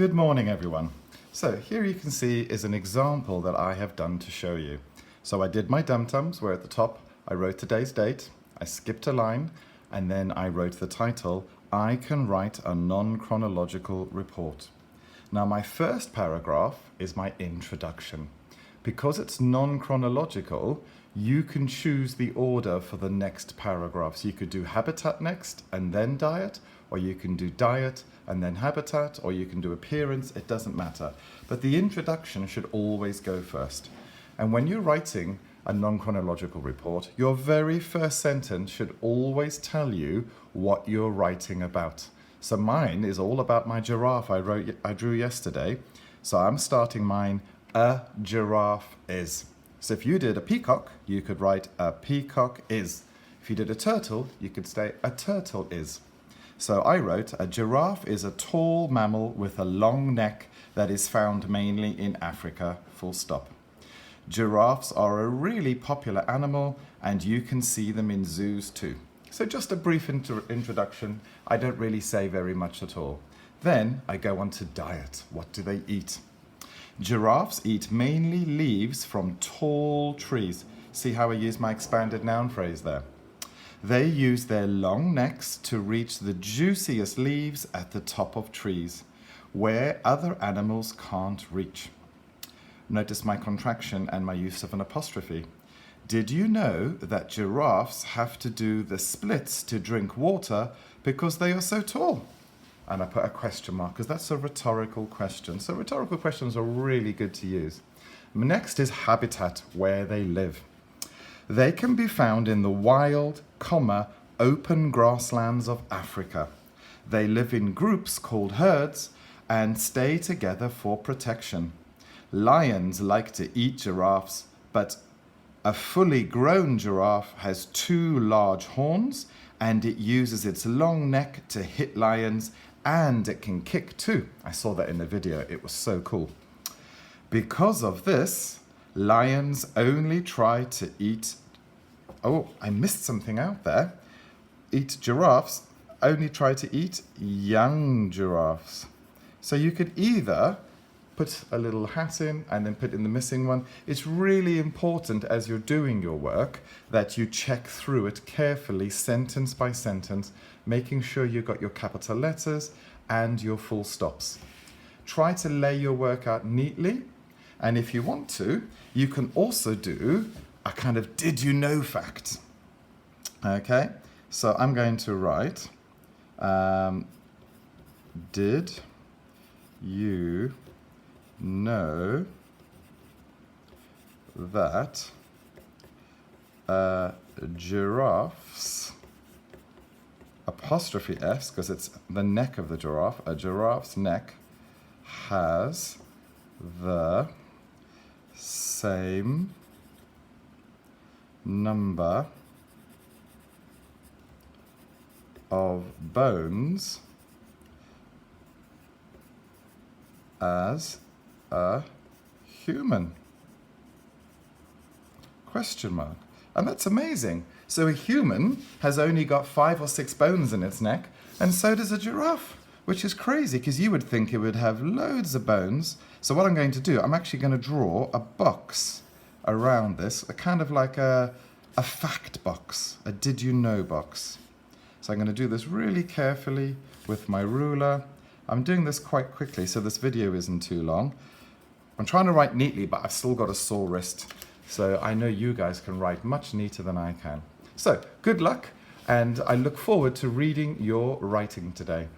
Good morning, everyone. So here you can see is an example that I have done to show you. So I did my dum-tums where at the top I wrote today's date, I skipped a line, and then I wrote the title, I can write a non-chronological report. Now my first paragraph is my introduction. Because it's non-chronological, you can choose the order for the next paragraph. So you could do habitat next and then diet, or you can do diet and then habitat, or you can do appearance, it doesn't matter. But the introduction should always go first. And when you're writing a non-chronological report, your very first sentence should always tell you what you're writing about. So mine is all about my giraffe I drew yesterday. So I'm starting mine, a giraffe is. So if you did a peacock, you could write a peacock is. If you did a turtle, you could say a turtle is. So I wrote, a giraffe is a tall mammal with a long neck that is found mainly in Africa, full stop. Giraffes are a really popular animal and you can see them in zoos too. So just a brief introduction. I don't really say very much at all. Then I go on to diet. What do they eat? Giraffes eat mainly leaves from tall trees. See how I use my expanded noun phrase there? They use their long necks to reach the juiciest leaves at the top of trees, where other animals can't reach. Notice my contraction and my use of an apostrophe. Did you know that giraffes have to do the splits to drink water because they are so tall? And I put a question mark because that's a rhetorical question. So rhetorical questions are really good to use. Next is habitat, where they live. They can be found in the wild, open grasslands of Africa. They live in groups called herds and stay together for protection. Lions like to eat giraffes, but a fully grown giraffe has 2 large horns and it uses its long neck to hit lions, and it can kick too. I saw that in the video, it was so cool. Because of this, lions only try to eat, oh, I missed something out there. Giraffes only try to eat young giraffes. So you could either put a little hat in and then put in the missing one. It's really important as you're doing your work that you check through it carefully, sentence by sentence, making sure you've got your capital letters and your full stops. Try to lay your work out neatly, and if you want to, you can also do a kind of did you know fact. Okay, so I'm going to write, did you know that giraffes, apostrophe S, because it's the neck of the giraffe, a giraffe's neck has the same number of bones as a human? Question mark. And that's amazing. So a human has only got 5 or 6 bones in its neck, and so does a giraffe, which is crazy because you would think it would have loads of bones. So what I'm going to do, I'm actually going to draw a box around this, a kind of like a fact box, a did you know box. So I'm going to do this really carefully with my ruler. I'm doing this quite quickly so this video isn't too long. I'm trying to write neatly, but I've still got a sore wrist. So I know you guys can write much neater than I can. So good luck, and I look forward to reading your writing today.